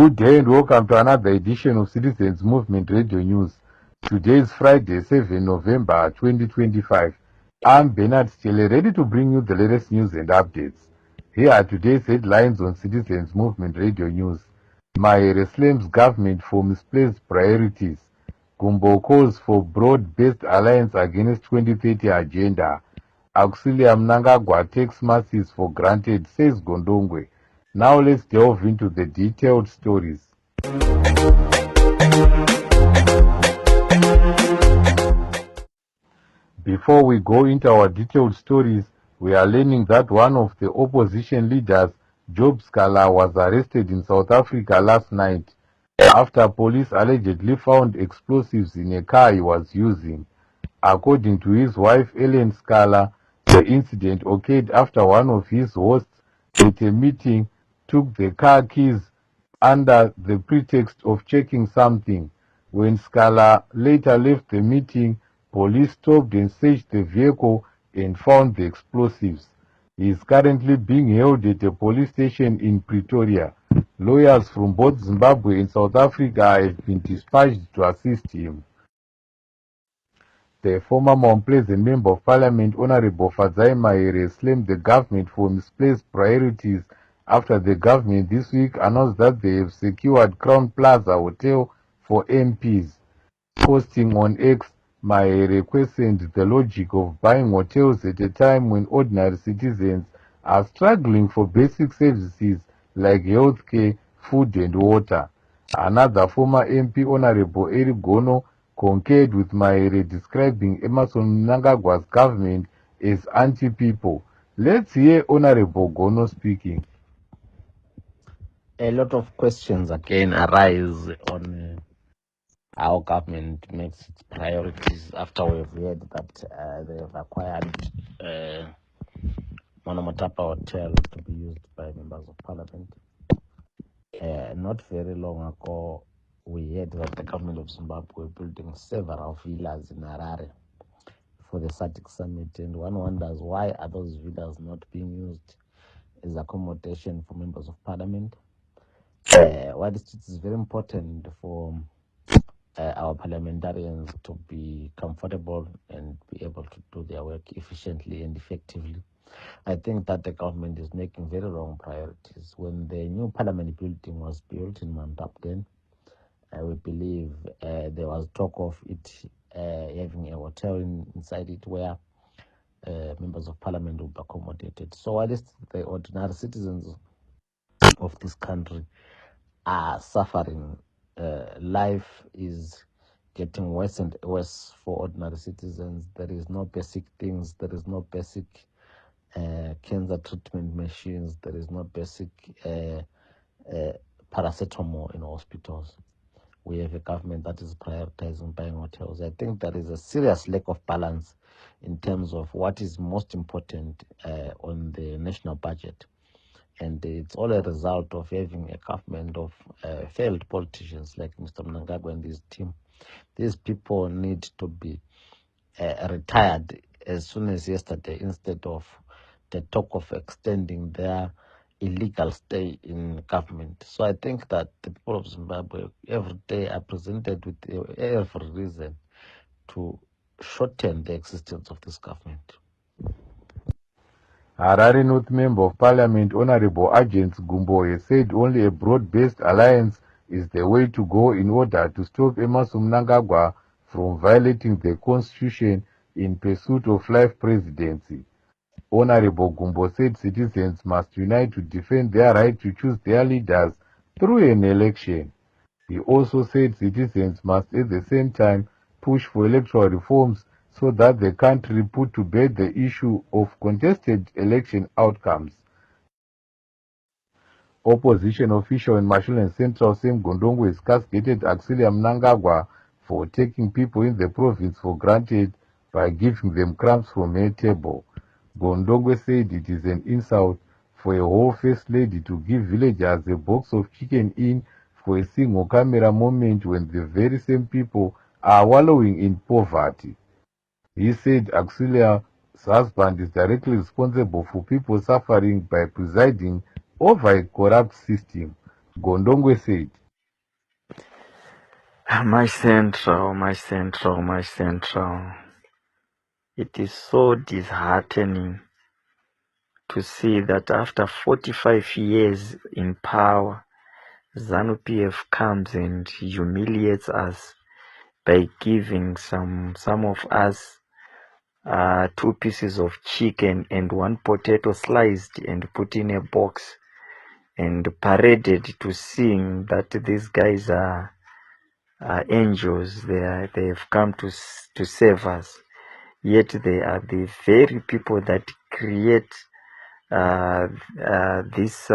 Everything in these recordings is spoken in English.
Good day and welcome to another edition of Citizens Movement Radio News. Today is Friday, 7 November 2025. I'm Bernard Stele, ready to bring you the latest news and updates. Here are today's headlines on Citizens Movement Radio News. Mahere slams government for misplaced priorities. Gumbo calls for broad-based alliance against 2030 agenda. Auxilia Mnangagwa takes masses for granted, says Gondongwe. Now let's delve into the detailed stories. Before we go into our detailed stories, we are learning that one of the opposition leaders, Job Scala, was arrested in South Africa last night after police allegedly found explosives in a car he was using. According to his wife, Ellen Scala, the incident occurred after one of his hosts at a meeting took the car keys under the pretext of checking something. When Scala later left the meeting, police stopped and searched the vehicle and found the explosives. He is currently being held at a police station in Pretoria. Lawyers from both Zimbabwe and South Africa have been dispatched to assist him. The former Mount Pleasant Member of Parliament, Honorable Fadzai Mahere, slammed the government for misplaced priorities after the government this week announced that they have secured Crown Plaza Hotel for MPs. Posting on X, Mahere questioned the logic of buying hotels at a time when ordinary citizens are struggling for basic services like healthcare, food and water. Another former MP, Honorable Eric Gono, concurred with Mahere, describing Emmerson Mnangagwa's government as anti-people. Let's hear Honorable Gono speaking. A lot of questions again arise on how government makes its priorities after we've heard that they have acquired Monomotapa Hotel to be used by members of parliament. Not very long ago, we heard that the government of Zimbabwe is building several villas in Harare for the SADC summit, and one wonders why are those villas not being used as accommodation for members of parliament. While it is very important for our parliamentarians to be comfortable and be able to do their work efficiently and effectively, I think that the government is making very wrong priorities. When the new parliament building was built in Mount Upton, we believe there was talk of it having a hotel inside it where members of parliament would be accommodated. So at least the ordinary citizens of this country are suffering. Life is getting worse and worse for ordinary citizens. There is no basic things. There is no basic cancer treatment machines. There is no basic paracetamol in hospitals. We have a government that is prioritizing buying hotels. I think there is a serious lack of balance in terms of what is most important on the national budget. And it's all a result of having a government of failed politicians like Mr. Mnangagwa and his team. These people need to be retired as soon as yesterday, instead of the talk of extending their illegal stay in government. So I think that the people of Zimbabwe every day are presented with every reason to shorten the existence of this government. Harare North Member of Parliament, Honorable Agents Gumbo, said only a broad-based alliance is the way to go in order to stop Emmerson Mnangagwa from violating the constitution in pursuit of life presidency. Honorable Gumbo said citizens must unite to defend their right to choose their leaders through an election. He also said citizens must at the same time push for electoral reforms so that the country put to bed the issue of contested election outcomes. Opposition official in Mashonaland Central, Sam Gondongwe, has castigated Auxilia Mnangagwa for taking people in the province for granted by giving them crumbs from her table. Gondongwe said it is an insult for a whole first lady to give villagers a box of chicken in for a single camera moment when the very same people are wallowing in poverty. He said Auxilia's husband is directly responsible for people suffering by presiding over a corrupt system. Gondongwe said. My central, my central, my central. It is so disheartening to see that after 45 years in power, ZANU-PF comes and humiliates us by giving some of us 2 pieces of chicken and 1 potato sliced and put in a box and paraded to sing that these guys are angels. They have come to save us. Yet they are the very people that create this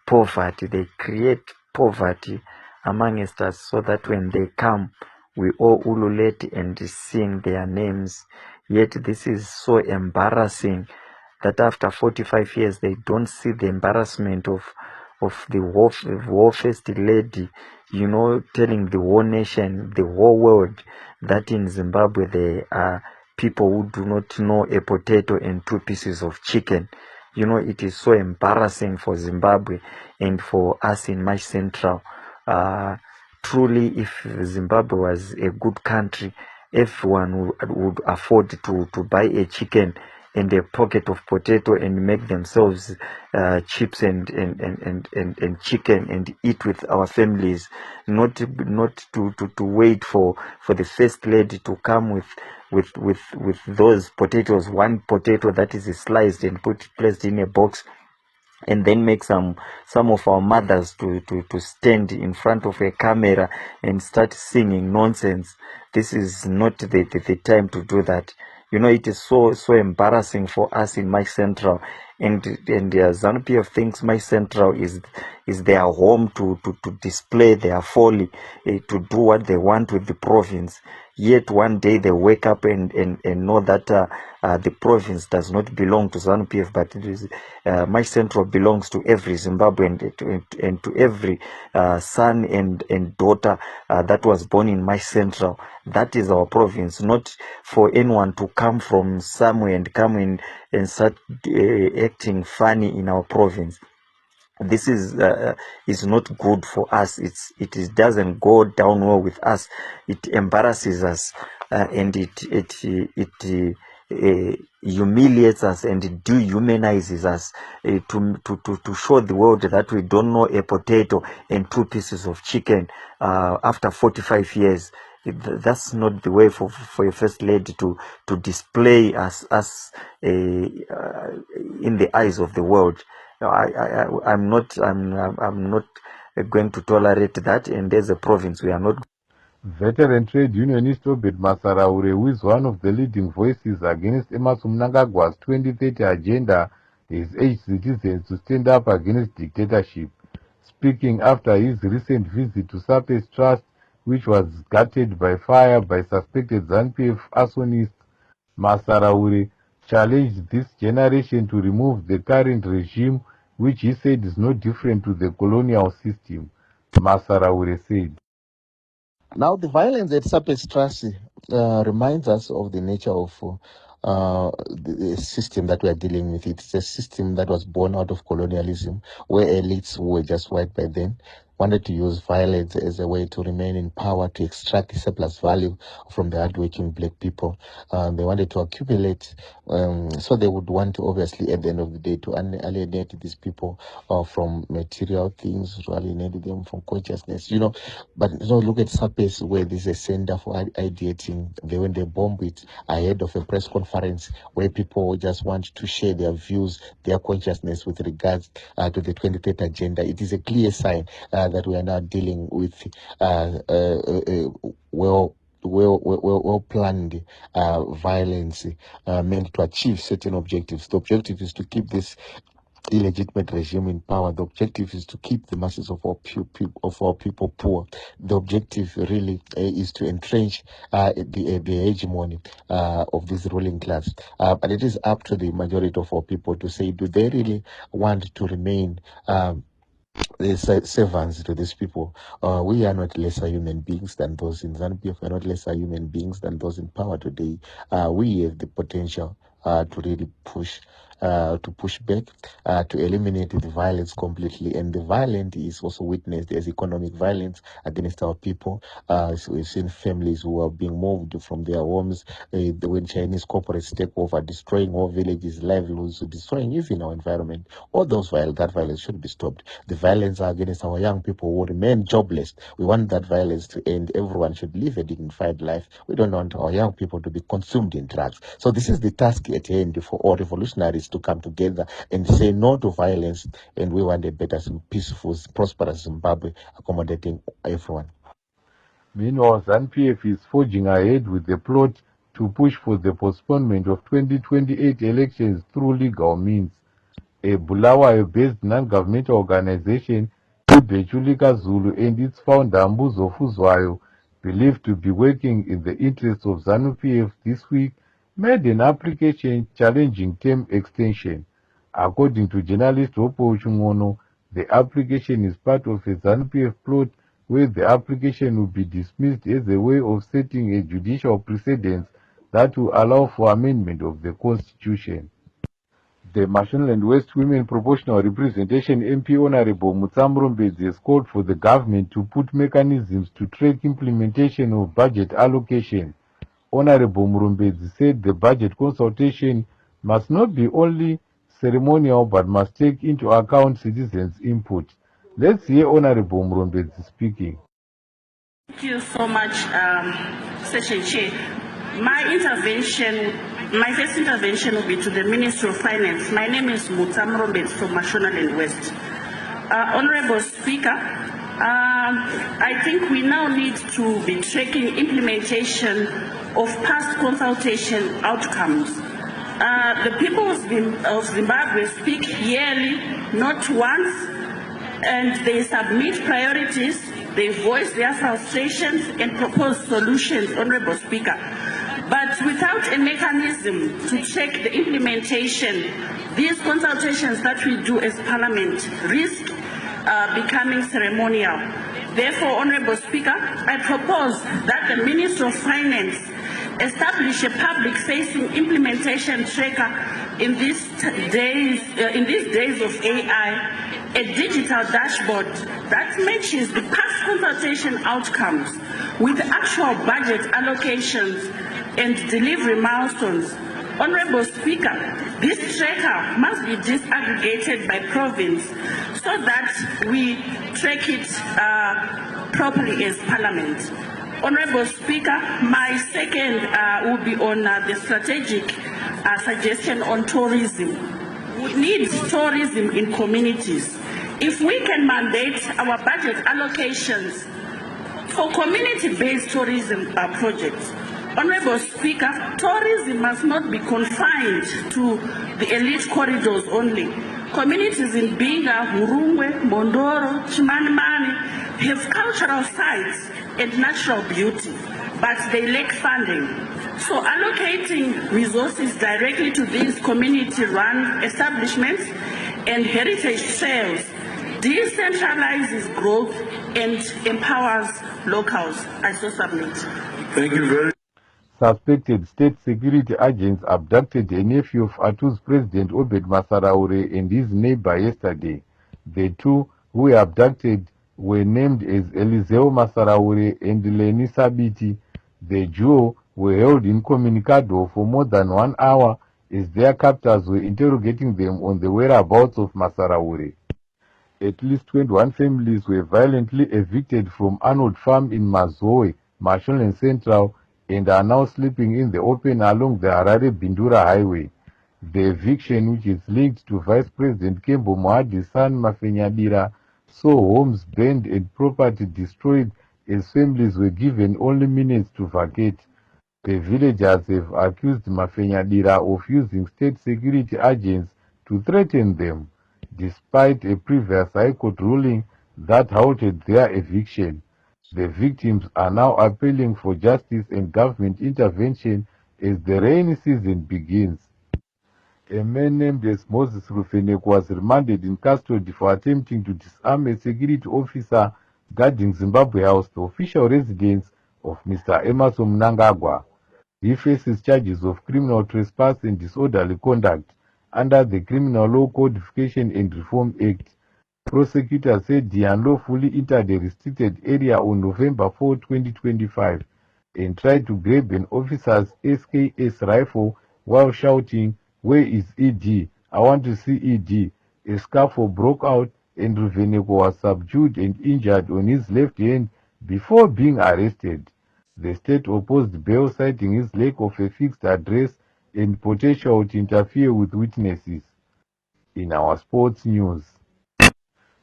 poverty. They create poverty amongst us so that when they come, we all ululate and sing their names. Yet this is so embarrassing that after 45 years they don't see the embarrassment of the war first lady, telling the whole nation, the whole world, that in Zimbabwe there are people who do not know a potato and 2 pieces of chicken. It is so embarrassing for Zimbabwe and for us in my central. Truly, if Zimbabwe was a good country, everyone would afford to buy a chicken and a pocket of potato and make themselves chips and chicken and eat with our families, not to wait for the first lady to come with those potatoes, 1 potato that is sliced and placed in a box, and then make some of our mothers to stand in front of a camera and start singing nonsense. This is not the time to do that. It is so embarrassing for us in my central, and ZANU-PF thinks my central is their home to display their folly, to do what they want with the province. Yet one day they wake up and know that the province does not belong to ZANU-PF, but it is, my central belongs to every Zimbabwean and to every son and daughter that was born in my central. That is our province, not for anyone to come from somewhere and come in and start acting funny in our province. This is not good for us. It doesn't go down well with us. It embarrasses us, and it humiliates us and dehumanizes us, to show the world that we don't know a potato and 2 pieces of chicken after 45 years. That's not the way for a first lady to display us in the eyes of the world. I'm not going to tolerate that, and as a province we are not. Veteran trade unionist Robert Masaraure, who is one of the leading voices against Emmerson Mnangagwa's 2030 agenda, has urged citizens to stand up against dictatorship. Speaking after his recent visit to Sapes Trust, which was gutted by fire by suspected ZANU-PF arsonists, Masaraure challenged this generation to remove the current regime, which he said is no different to the colonial system. Masaraure said. Now, the violence at Sapes Trust reminds us of the nature of the system that we are dealing with. It's a system that was born out of colonialism, where elites who were just white by then wanted to use violence as a way to remain in power, to extract the surplus value from the hardworking black people. They wanted to accumulate, so they would want to, obviously, at the end of the day, to alienate these people from material things, to alienate them from consciousness, But look at Sapes, where there's a center for ideating. When they bomb it ahead of a press conference where people just want to share their views, their consciousness with regards to the 2030 agenda, it is a clear sign that we are now dealing with well planned violence meant to achieve certain objectives. The objective is to keep this illegitimate regime in power. The objective is to keep the masses of our people poor. The objective really is to entrench the hegemony of this ruling class. But it is up to the majority of our people to say, do they really want to remain the servants to these people? We are not lesser human beings than those in ZANU-PF. We are not lesser human beings than those in power today. We have the potential to really push to push back, to eliminate the violence completely. And the violence is also witnessed as economic violence against our people. So we've seen families who are being moved from their homes when Chinese corporates take over, destroying our villages, livelihoods, destroying even our environment. All that violence should be stopped. The violence against our young people who remain jobless. We want that violence to end. Everyone should live a dignified life. We don't want our young people to be consumed in drugs. So this is the task at hand for all revolutionaries to come together and say no to violence, and we want a better, peaceful, prosperous Zimbabwe, accommodating everyone. Meanwhile, ZANU-PF is forging ahead with the plot to push for the postponement of 2028 elections through legal means. A Bulawayo-based non-governmental organization, Ibechulika Zulu, and its founder Mbuzo Fuzwayo, believed to be working in the interests of ZANU-PF this week, made an application challenging term extension. According to journalist Opo Uchungono, the application is part of a ZANU-PF plot where the application will be dismissed as a way of setting a judicial precedent that will allow for amendment of the constitution. The Mashonaland West Women Proportional Representation MP Honorable Mutsambo Mbedzi has called for the government to put mechanisms to track implementation of budget allocation. Honorable Murumbedzi said the budget consultation must not be only ceremonial but must take into account citizens' input. Let's hear Honorable Murumbedzi speaking. Thank you so much, Session Chair. My first intervention will be to the Minister of Finance. My name is Mutsambo Mbedzi from Mashonaland West. Honorable Speaker, I think we now need to be tracking implementation of past consultation outcomes. The people of Zimbabwe speak yearly, not once, and they submit priorities, they voice their frustrations and propose solutions, Honorable Speaker. But without a mechanism to check the implementation, these consultations that we do as Parliament risk becoming ceremonial. Therefore, Honorable Speaker, I propose that the Minister of Finance establish a public-facing implementation tracker in these days of AI, a digital dashboard that matches the past consultation outcomes with actual budget allocations and delivery milestones. Honorable Speaker, this tracker must be disaggregated by province so that we track it properly as Parliament. Honorable Speaker, my second will be on the strategic suggestion on tourism. We need tourism in communities. If we can mandate our budget allocations for community-based tourism projects, Honorable Speaker, tourism must not be confined to the elite corridors only. Communities in Binga, Hurungwe, Mondoro, Chimanimani have cultural sites and natural beauty, but they lack funding. So allocating resources directly to these community-run establishments and heritage trails decentralizes growth and empowers locals. I so submit. Thank you very much. Suspected state security agents abducted a nephew of Atu's President Obed Masaraure and his neighbor yesterday. The two who were abducted were named as Eliseo Masaraure and Leni Sabiti. The duo were held incommunicado for more than 1 hour as their captors were interrogating them on the whereabouts of Masaraure. At least 21 families were violently evicted from Arnold Farm in Mazoe, Mashonaland Central, and are now sleeping in the open along the Harare-Bindura Highway. The eviction, which is linked to Vice President Kembo Mohadi's son Mafenyadira, saw homes burned and property destroyed as families were given only minutes to vacate. The villagers have accused Mafenyadira of using state security agents to threaten them, despite a previous High Court ruling that halted their eviction. The victims are now appealing for justice and government intervention as the rainy season begins. A man named as Moses Rufenek was remanded in custody for attempting to disarm a security officer guarding Zimbabwe House, the official residence of Mr. Emerson Mnangagwa. He faces charges of criminal trespass and disorderly conduct. under the Criminal Law Codification and Reform Act. Prosecutors said he unlawfully entered a restricted area on November 4, 2025 and tried to grab an officer's SKS rifle while shouting, "Where is ED? I want to see ED." A scuffle broke out and Ruveneko was subdued and injured on his left hand before being arrested. The state opposed bail, citing his lack of a fixed address and potential to interfere with witnesses. In our sports news,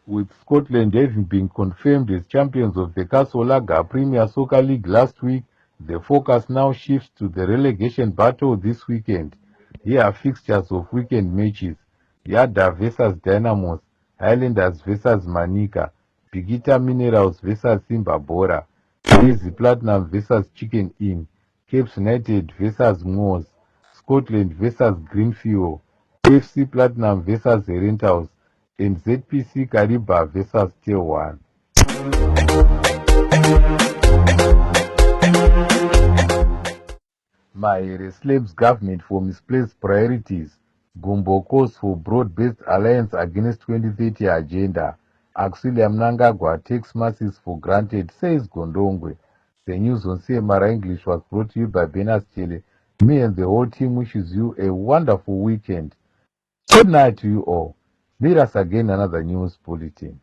with Scotland having been confirmed as champions of the Castle Lager Premier Soccer League last week, the focus now shifts to the relegation battle this weekend. Here are fixtures of weekend matches: Yada vs Dynamos, Highlanders vs Manica, Bigita Minerals vs Simba Bora, Lazy Platinum vs Chicken Inn, Capes United vs Moors, Scotland vs Greenfield, FC Platinum vs Rentals, and ZPC Kariba vs Tier 1. Mahere slaps government for misplaced priorities. Gumbo calls for broad-based alliance against 2030 agenda. Auxilia Mnangagwa takes masses for granted, says Gondongwe. The news on CMR English was brought to you by Benas Chile. Me and the whole team wishes you a wonderful weekend. Good night to you all. Meet us again another news bulletin.